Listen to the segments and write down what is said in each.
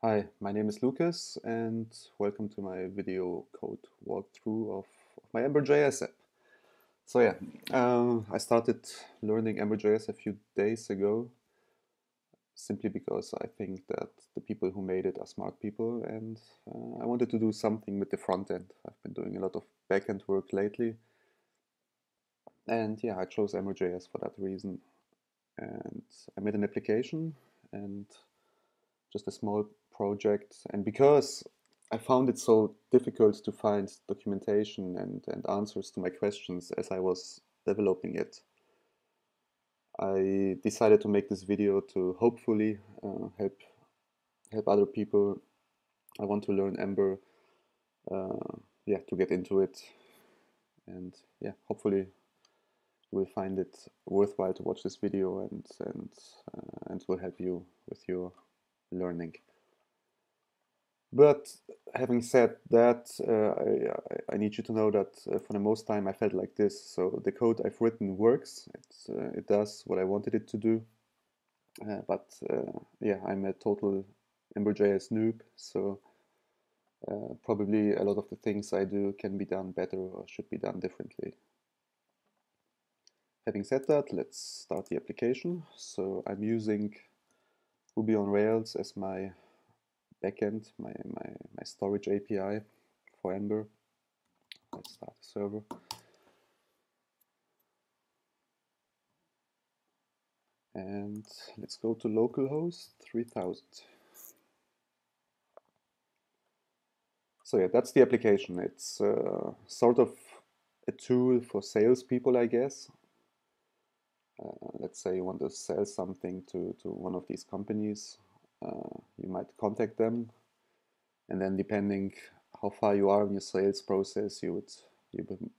Hi, my name is Lucas and welcome to my video code walkthrough of my Ember.js app. So yeah, I started learning Ember.js a few days ago simply because I think that the people who made it are smart people and I wanted to do something with the front end. I've been doing a lot of backend work lately and yeah, I chose Ember.js for that reason. And I made an application and just a small project. And because I found it so difficult to find documentation and answers to my questions as I was developing it, I decided to make this video to hopefully help other people. I want to learn Ember, yeah, to get into it, and yeah, hopefully you will find it worthwhile to watch this video and will help you with your learning. But having said that, I need you to know that for the most time I felt like this. So the code I've written works. It does what I wanted it to do. But yeah, I'm a total Ember.js noob. So probably a lot of the things I do can be done better or should be done differently. Having said that, let's start the application. So I'm using Ruby on Rails as my backend, my storage API for Ember. Let's start the server. And let's go to localhost 3000. So yeah, that's the application. It's sort of a tool for salespeople, I guess. Let's say you want to sell something to one of these companies. You might contact them, and then depending how far you are in your sales process, you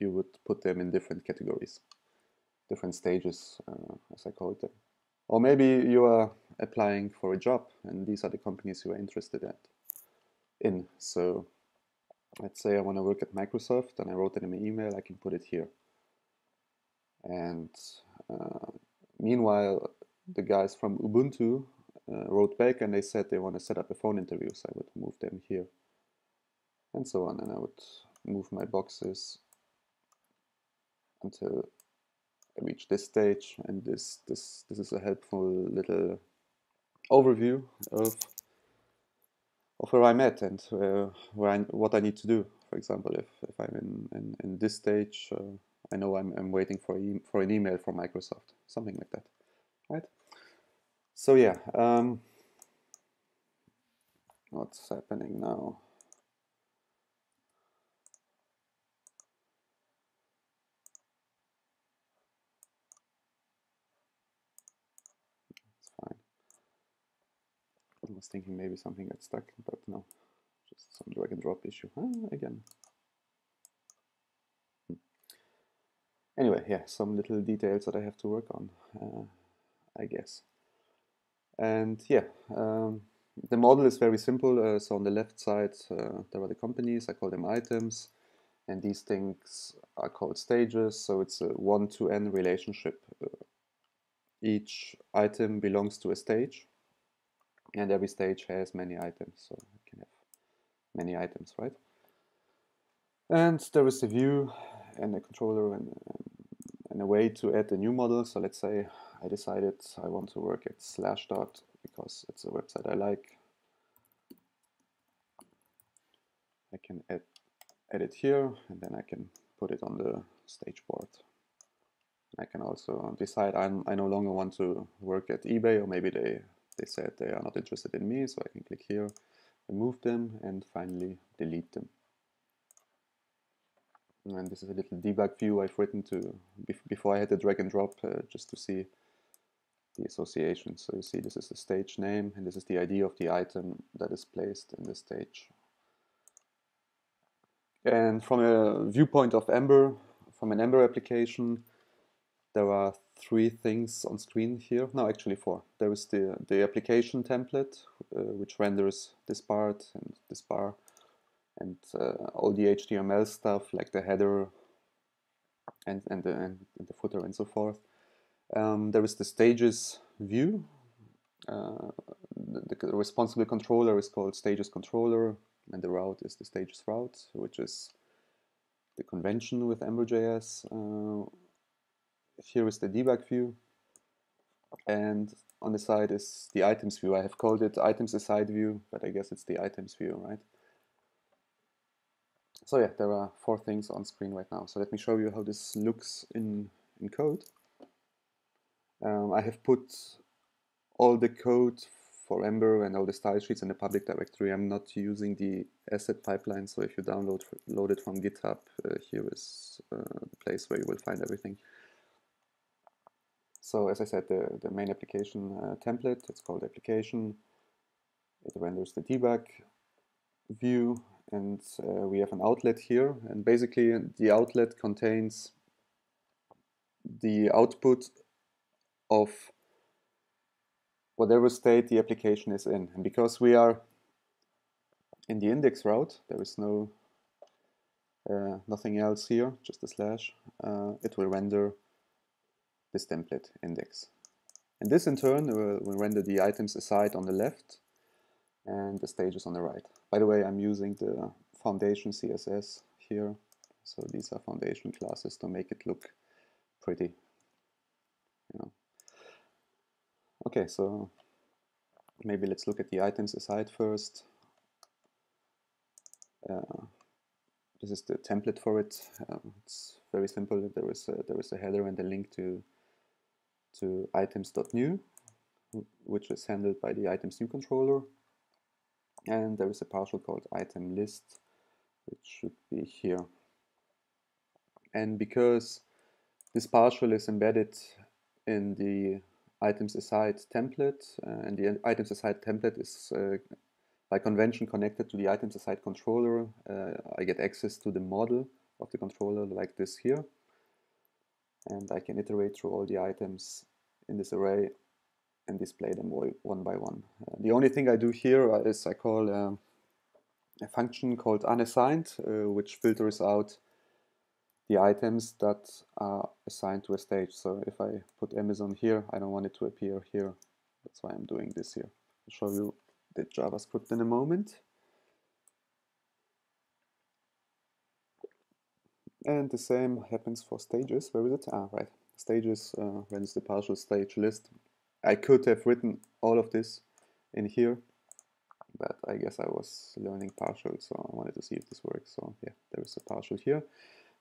would put them in different categories, different stages, as I call them. Or maybe you are applying for a job, and these are the companies you are interested in. So let's say I want to work at Microsoft, and I wrote them an email. I can put it here. And uh, meanwhile, the guys from Ubuntu wrote back, and they said they want to set up a phone interview. So I would move them here, and so on. And I would move my boxes until I reach this stage. And this is a helpful little overview of where I'm at and what I need to do. For example, if I'm in this stage, I know I'm waiting for an email from Microsoft, something like that, right? So yeah, what's happening now? It's fine. I was thinking maybe something got stuck, but no, just some drag and drop issue. Again. Anyway, yeah, some little details that I have to work on, I guess. And yeah, the model is very simple. So on the left side, there are the companies. I call them items. And these things are called stages. So it's a 1 to n relationship. Each item belongs to a stage. And every stage has many items. So you can have many items, right? And there is a view and a controller and a way to add a new model. So let's say I decided I want to work at Slashdot because it's a website I like. I can add it here, and then I can put it on the stage board. I can also decide I no longer want to work at eBay, or maybe they said they are not interested in me, so I can click here, remove them, and finally delete them. And this is a little debug view I've written to before I had the drag and drop, just to see the association. So you see this is the stage name, and this is the ID of the item that is placed in the stage. And from a viewpoint of Ember, from an Ember application, there are three things on screen here. No, actually four. There is the application template, which renders this part and this bar, and all the HTML stuff like the header and the footer and so forth. There is the stages view. the responsible controller is called stages controller, and the route is the stages route, which is the convention with Ember.js. Here is the debug view, and on the side is the items view. I have called it items aside view, but I guess it's the items view, right? So yeah, there are 4 things on screen right now. So let me show you how this looks in code. I have put all the code for Ember and all the style sheets in the public directory. I'm not using the asset pipeline, so if you load it from GitHub, here is the place where you will find everything. So as I said, the main application template, it's called application. It renders the debug view, and we have an outlet here, and basically the outlet contains the output of whatever state the application is in. And because we are in the index route, there is nothing else here, just a slash, it will render this template index. And this in turn will render the items aside on the left and the stages on the right. By the way, I'm using the foundation CSS here. So these are foundation classes to make it look pretty. Okay, so maybe let's look at the items aside first. This is the template for it. It's very simple. There is a header and a link to items.new, which is handled by the items new controller. And there is a partial called item list, which should be here. And because this partial is embedded in the items aside template, and the items aside template is by convention connected to the items aside controller, I get access to the model of the controller like this here. And I can iterate through all the items in this array and display them one by one. The only thing I do here is I call a function called unassigned, which filters out the items that are assigned to a stage. So if I put Amazon here, I don't want it to appear here. That's why I'm doing this here. I'll show you the JavaScript in a moment. And the same happens for stages. Where is it? Ah, right. Stages runs the partial stage list. I could have written all of this in here, but I guess I was learning partial, so I wanted to see if this works. So yeah, there is a partial here.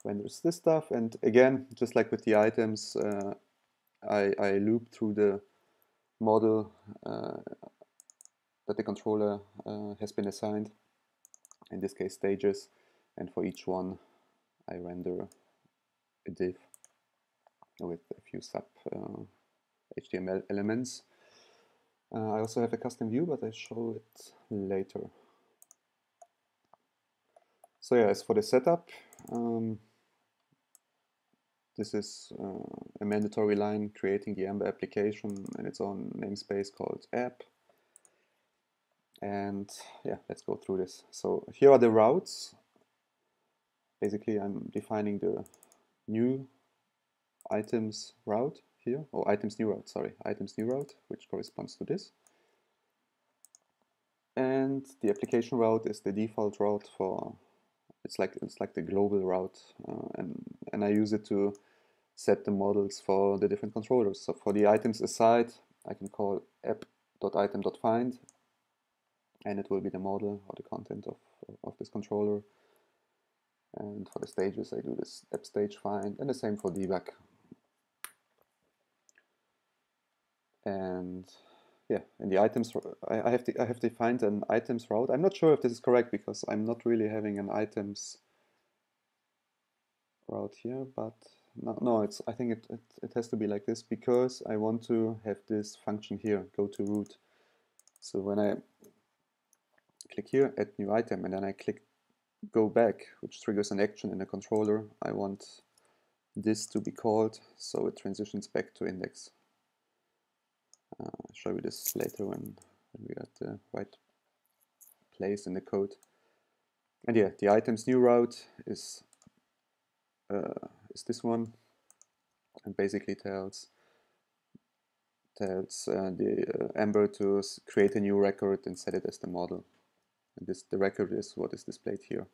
Renders this stuff, and again, just like with the items, I loop through the model that the controller has been assigned, in this case stages, and for each one I render a div with a few sub HTML elements. I also have a custom view, but I show it later. So yeah, as for the setup, this is a mandatory line creating the Ember application in its own namespace called app. And yeah, let's go through this. So here are the routes. Basically, I'm defining the new items route here, or items new route, sorry, items new route, which corresponds to this. And the application route is the default route for, it's like the global route, and I use it to set the models for the different controllers. So for the items aside, I can call app.item.find, and it will be the model or the content of this controller. And for the stages, I do this app stage find, and the same for debug. And yeah, in the items, I have defined an items route. I'm not sure if this is correct because I'm not really having an items route here, but no, I think it has to be like this because I want to have this function here, go to root. So when I click here, add new item, and then I click go back, which triggers an action in the controller, I want this to be called so it transitions back to index. I'll show you this later when we are at the right place in the code. And yeah, the items new route is this one, and basically tells tells the Ember to create a new record and set it as the model. And the record is what is displayed here.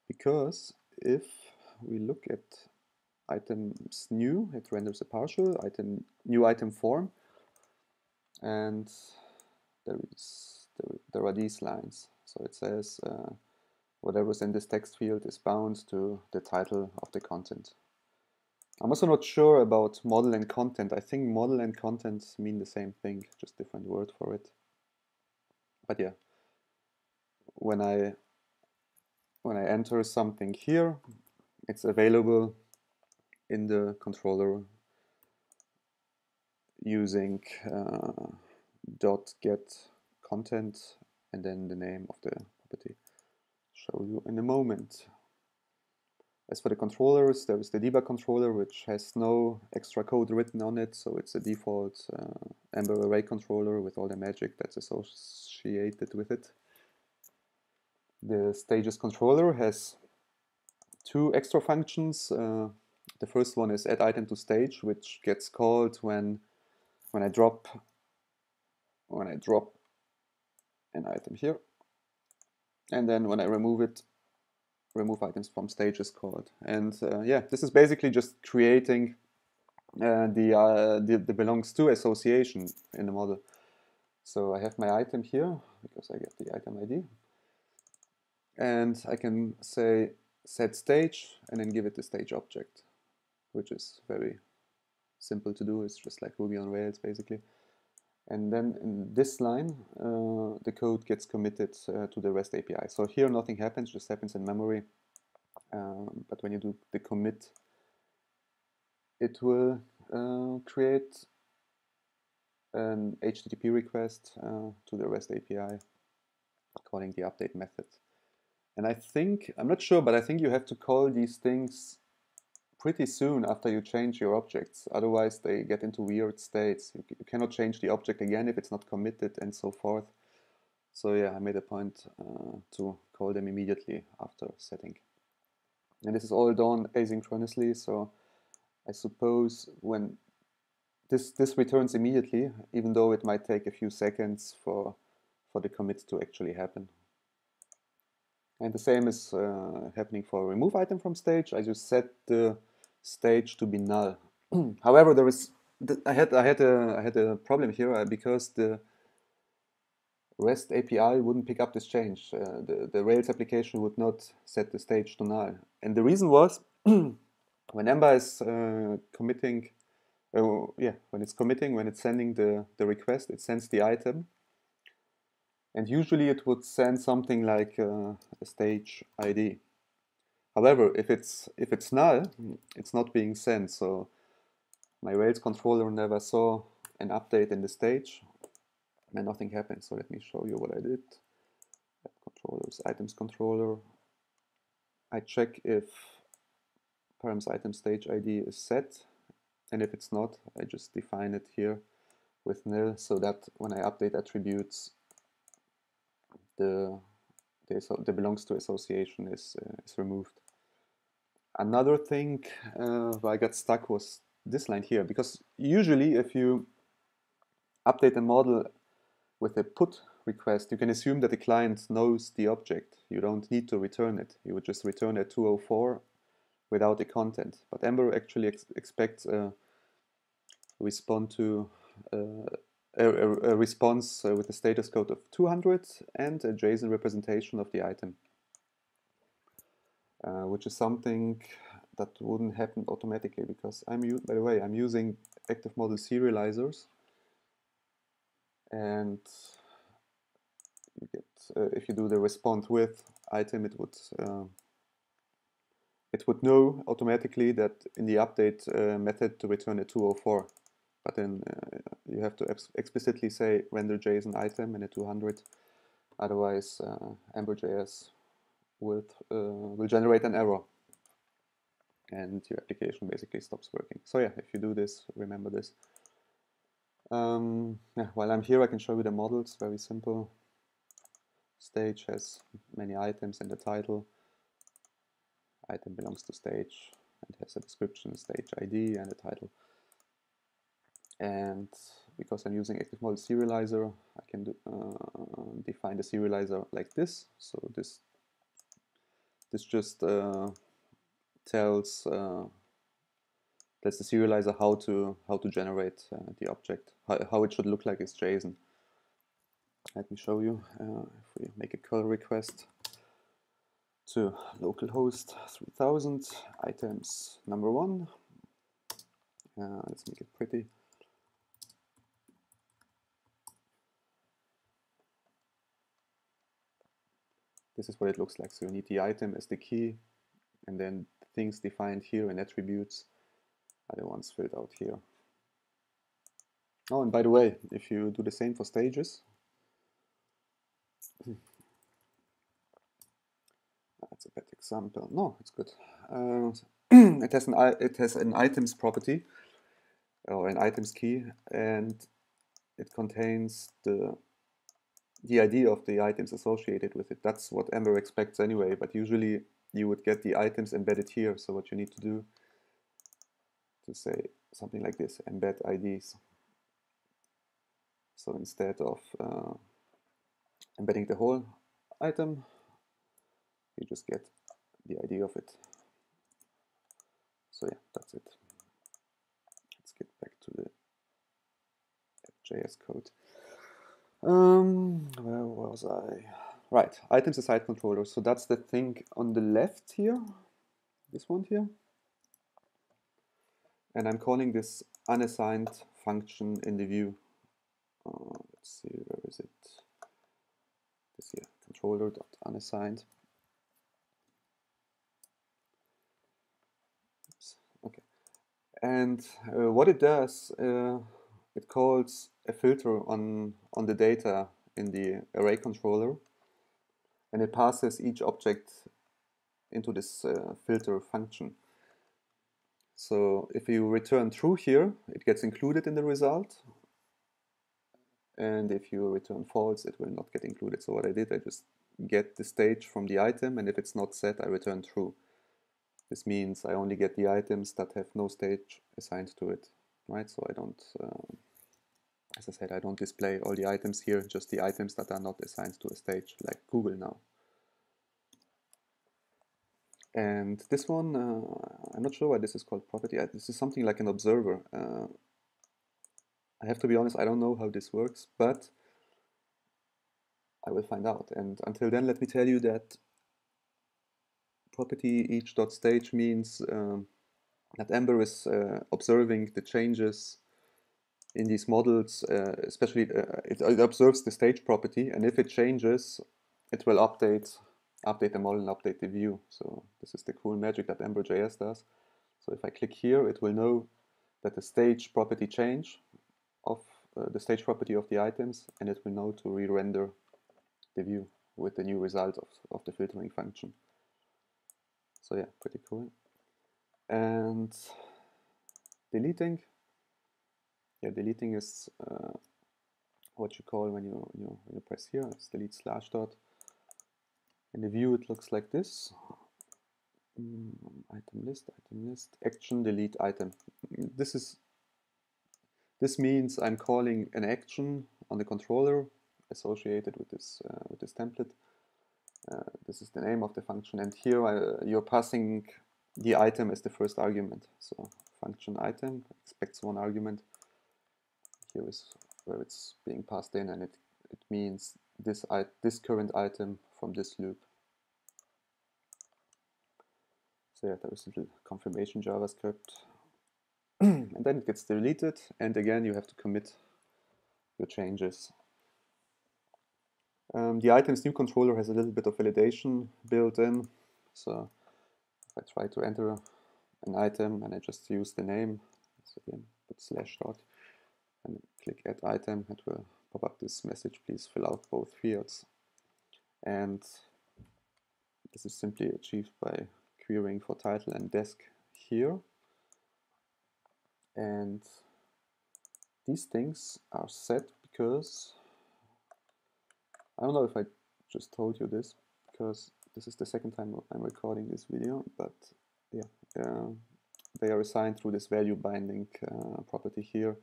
Because if we look at items new, it renders a partial item, new item form, and there are these lines. So it says whatever's in this text field is bound to the title of the content. I'm also not sure about model and content. I think model and content mean the same thing, just different word for it. But yeah, when I enter something here, it's available in the controller using .get content and then the name of the property. Show you in a moment. As for the controllers, there is the debug controller, which has no extra code written on it, so it's a default Ember array controller with all the magic that's associated with it. The stages controller has two extra functions. The first one is add item to stage, which gets called when I drop an item here, and then when I remove it, remove items from stage is called. And yeah, this is basically just creating the belongs to association in the model. So I have my item here because I get the item ID, and I can say set stage and then give it the stage object, which is very simple to do. It's just like Ruby on Rails basically. And then in this line, the code gets committed to the REST API. So here nothing happens, just happens in memory. But when you do the commit, it will create an HTTP request to the REST API calling the update method. And I think, I'm not sure, but I think you have to call these things pretty soon after you change your objects. Otherwise they get into weird states. You cannot change the object again if it's not committed and so forth. So yeah, I made a point to call them immediately after setting. And this is all done asynchronously, so I suppose when this returns immediately, even though it might take a few seconds for the commit to actually happen. And the same is happening for remove item from stage. I just set the stage to be null. However, there is I had a problem here because the REST API wouldn't pick up this change. The Rails application would not set the stage to null, and the reason was when Ember is committing. When it's sending the request, it sends the item, and usually it would send something like a stage ID. However, if it's null, it's not being sent. So my Rails controller never saw an update in the stage, and nothing happened. So let me show you what I did. Controllers, items controller. I check if params item stage ID is set, and if it's not, I just define it here with nil, so that when I update attributes, the belongs to association is removed. Another thing where I got stuck was this line here, because usually if you update a model with a put request, you can assume that the client knows the object. You don't need to return it. You would just return a 204 without the content. But Ember actually expects a response with a status code of 200 and a JSON representation of the item, which is something that wouldn't happen automatically because by the way, I'm using active model serializers, and you get if you do the respond with item, it would know automatically that in the update method to return a 204. But then you have to explicitly say render JSON item and a 200. Otherwise, Ember.js will generate an error, and your application basically stops working. So yeah, if you do this, remember this. Yeah, while I'm here, I can show you the models. Very simple. Stage has many items in the title. Item belongs to stage and has a description, stage ID, and a title. And because I'm using active model serializer, I can define the serializer like this. So this just tells the serializer how to generate the object, how it should look like as JSON. Let me show you. If we make a curl request to localhost 3000 items number 1, let's make it pretty. This is what it looks like. So you need the item as the key, and then things defined here in attributes are the ones filled out here. Oh, and by the way, if you do the same for stages, that's a bad example. No, it's good. It has an items property or an items key, and it contains the ID of the items associated with it. That's what Ember expects anyway, but usually you would get the items embedded here. So what you need to do to say something like this, embed IDs. So instead of embedding the whole item, you just get the ID of it. So yeah, that's it. Let's get back to the JS code. Where was I? Right, items aside controller. So that's the thing on the left here, this one here. And I'm calling this unassigned function in the view. Let's see, where is it? This here, controller.unassigned. Oops, okay. And what it does, it calls a filter on the data in the array controller, and it passes each object into this filter function. So if you return true here, it gets included in the result, and if you return false, it will not get included. So what I did, I just get the stage from the item, and if it's not set, I return true. This means I only get the items that have no stage assigned to it, right? So I don't, as I said, I don't display all the items here, just the items that are not assigned to a stage, like Google now. And this one, I'm not sure why this is called property. This is something like an observer. I have to be honest, I don't know how this works, but I will find out. And until then, let me tell you that property each.stage means that Ember is observing the changes in these models, especially it observes the stage property, and if it changes, it will update the model and update the view. So this is the cool magic that Ember.js does. So if I click here, it will know that the stage property change of the stage property of the items, and it will know to re-render the view with the new result of the filtering function. So yeah, pretty cool. And deleting. Yeah, deleting is what you call when you press here. It's delete slash dot. In the view, it looks like this. Item list, action, delete item. This means I'm calling an action on the controller associated with this template. This is the name of the function, and here you're passing the item as the first argument. So function item expects one argument. Here is where it's being passed in, and it means this current item from this loop. So yeah, there is a little confirmation JavaScript. And then it gets deleted, and again you have to commit your changes. The items new controller has a little bit of validation built in. So if I try to enter an item and I just use the name, so again put slash dot and click add item, it will pop up this message, please fill out both fields. And this is simply achieved by querying for title and desk here. And these things are set because, I don't know if I just told you this, because this is the second time I'm recording this video, but yeah, they are assigned through this value binding property here.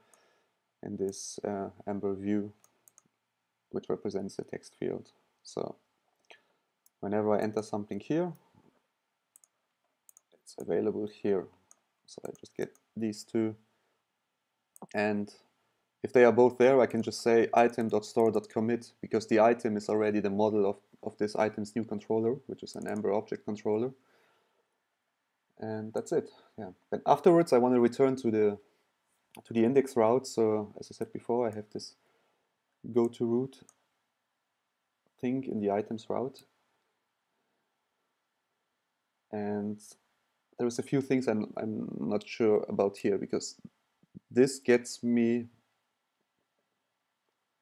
and this Ember view, which represents the text field. So whenever I enter something here, it's available here. So I just get these two, and if they are both there, I can just say item.store.commit, because the item is already the model of this item's new controller, which is an Ember object controller. And that's it. Yeah. Then afterwards, I want to return to the index route. So as I said before, I have this go to root thing in the items route, and there is a few things I'm not sure about here, because this gets me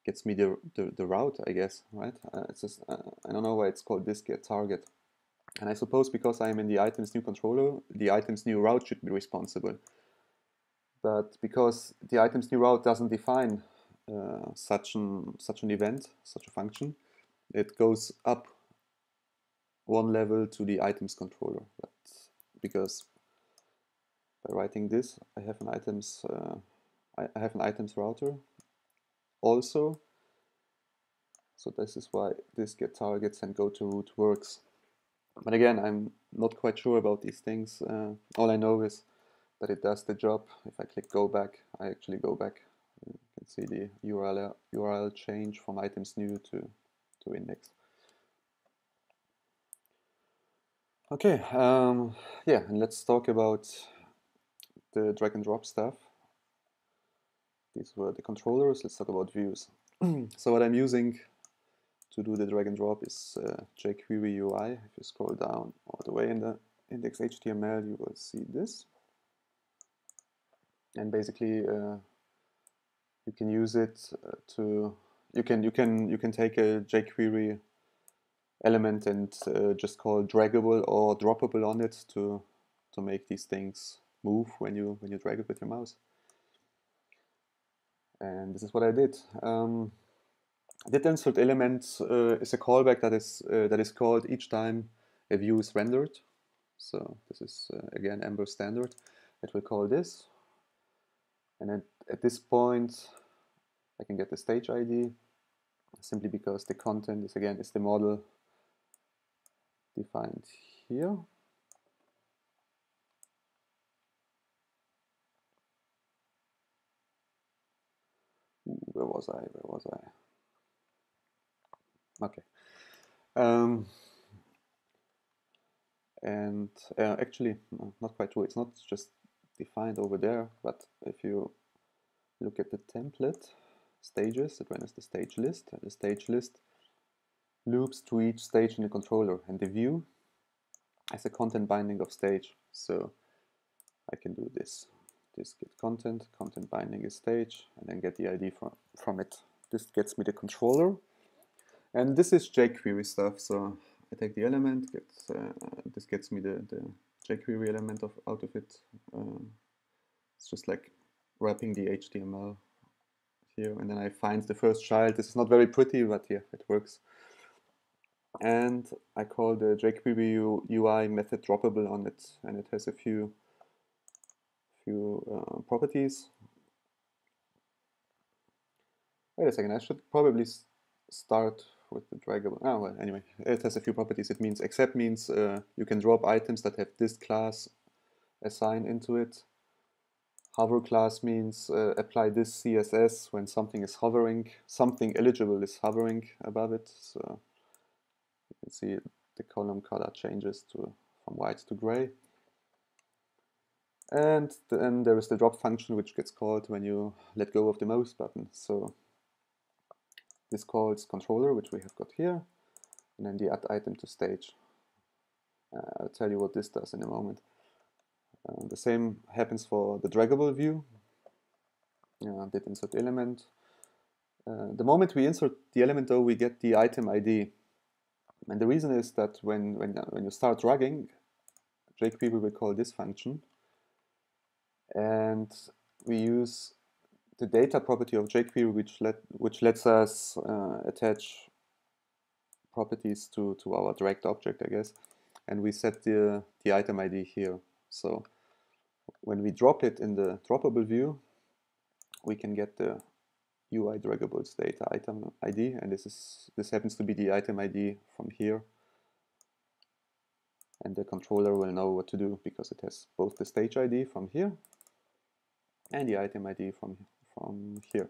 the route, I guess, right? It's just I don't know why it's called this get target. And I suppose because I'm in the items new controller, the items new route should be responsible. But because the items new route doesn't define such an event, such a function, it goes up one level to the items controller. But because by writing this, I have an items router also. So this is why this get targets and go to root works. But again, I'm not quite sure about these things. All I know is that it does the job. If I click go back, I actually go back. You can see the URL change from items new to index. Okay, yeah, and let's talk about the drag and drop stuff. These were the controllers. Let's talk about views. So what I'm using to do the drag and drop is jQuery UI. If you scroll down all the way in the index HTML, you will see this. And basically, you can use it you can take a jQuery element and just call draggable or droppable on it to make these things move when you drag it with your mouse. And this is what I did. Did insert element is a callback that is called each time a view is rendered. So this is again Ember standard. It will call this, and at this point I can get the stage ID, simply because the content is the model defined here. Where was I? Okay. And actually, no, not quite true. It's not just defined over there, but if you look at the template stages, it renders the stage list, and the stage list loops to each stage in the controller, and the view has a content binding of stage. So I can do this get content binding is stage, and then get the ID from it. This gets me the controller, and this is jQuery stuff. So I take the element, this gets me the jQuery element out of it. It's just like wrapping the HTML here, and then I find the first child. This is not very pretty, but yeah, it works. And I call the jQuery UI method droppable on it, and it has a few properties. Wait a second, I should probably start with the draggable. Oh, well, anyway, it has a few properties. It means accept means you can drop items that have this class assigned into it. Hover class means apply this CSS when something is hovering, something eligible is hovering above it. So you can see the column color changes from white to gray. And then there is the drop function, which gets called when you let go of the mouse button. So this calls controller, which we have got here, and then the add item to stage. I'll tell you what this does in a moment. The same happens for the draggable view. Did insert element. The moment we insert the element, though, we get the item ID. And the reason is that when you start dragging, jQuery will call this function, and we use the data property of jQuery, which lets us attach properties to our dragged object, I guess, and we set the item ID here. So when we drop it in the droppable view, we can get the UI draggables data item ID, and this happens to be the item ID from here. And the controller will know what to do because it has both the stage ID from here and the item ID from here.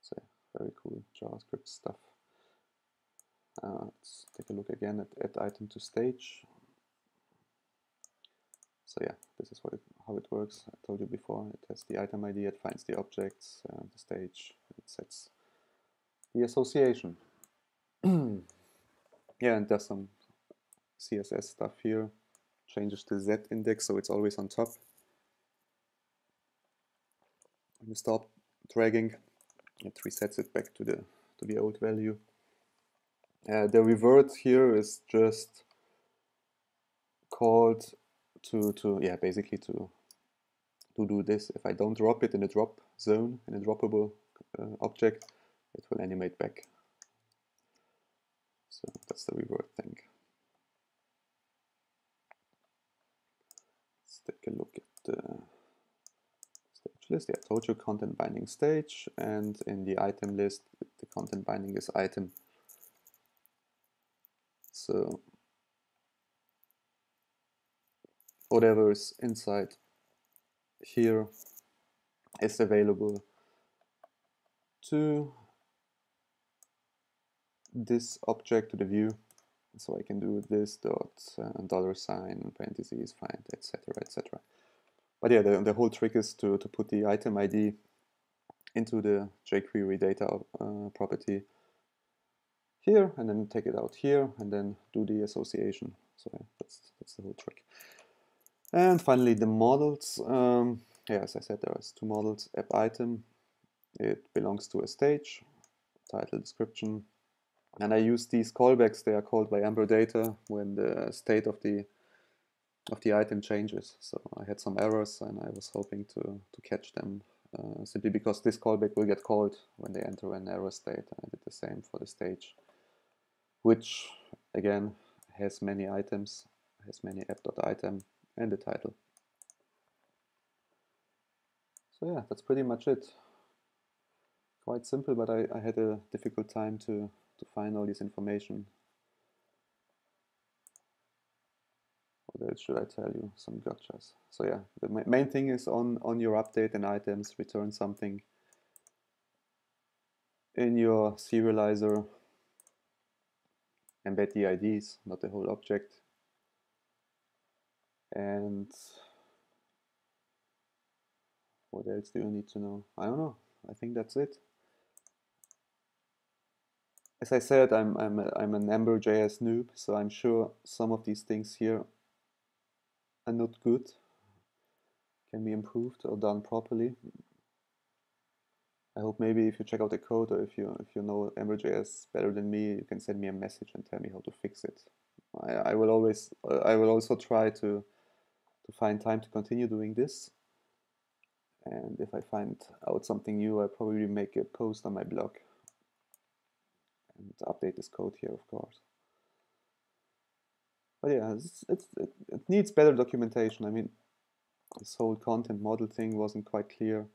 So very cool JavaScript stuff. Let's take a look again at add item to stage. So yeah, this is how it works. I told you before, it has the item ID, it finds the objects, the stage, it sets the association. Yeah, and does some CSS stuff here. Changes the Z index so it's always on top. When you stop dragging, it resets it back to the old value. The revert here is just called to basically to do this. If I don't drop it in a drop zone, in a droppable object, it will animate back. So that's the revert thing. Let's take a look at the stage list. Yeah, I told you content binding stage, and in the item list, the content binding is item. So whatever is inside here is available to this object, to the view. So I can do this dot $, parentheses, find, etc., etc. But yeah, the whole trick is to put the item ID into the jQuery data property here, and then take it out here, and then do the association. So yeah, that's the whole trick. And finally, the models. Yeah, as I said, there are two models. App item, it belongs to a stage, title, description, and I use these callbacks. They are called by Ember data when the state of the item changes. So I had some errors, and I was hoping to catch them simply because this callback will get called when they enter an error state. I did the same for the stage, which again has many items, has many app.item and the title. So yeah, that's pretty much it. Quite simple, but I had a difficult time to find all this information. What else should I tell you? Some gotchas. So yeah, the main thing is on your update and items, return something in your serializer, embed the IDs, not the whole object. And what else do you need to know? I don't know. I think that's it. As I said, I'm an Ember.js noob, so I'm sure some of these things here are not good, can be improved or done properly. I hope maybe if you check out the code, or if you know Ember.js better than me, you can send me a message and tell me how to fix it. I will also try to find time to continue doing this. And if I find out something new, I'll probably make a post on my blog and update this code here, of course. But yeah, it needs better documentation. I mean, this whole content model thing wasn't quite clear.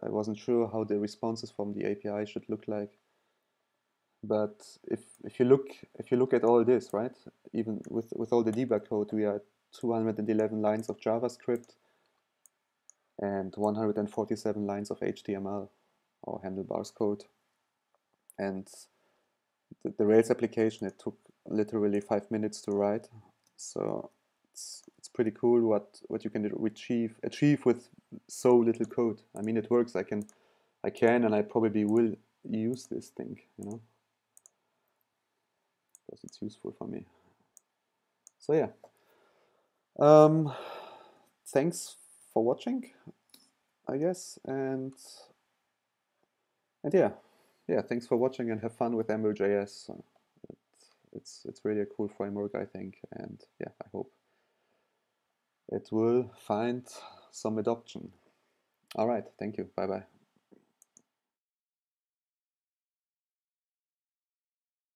I wasn't sure how the responses from the API should look like. But if you look at all this, right, even with all the debug code, we are at 211 lines of JavaScript and 147 lines of HTML or handlebars code. And the Rails application, it took literally 5 minutes to write. So it's pretty cool what you can achieve with so little code. I mean, it works. I can and I probably will use this thing, you know, because it's useful for me. So yeah, thanks for watching, I guess, and yeah, thanks for watching, and have fun with Ember.js. It's really a cool framework, I think, and yeah, I hope it will find some adoption. All right, thank you. Bye bye.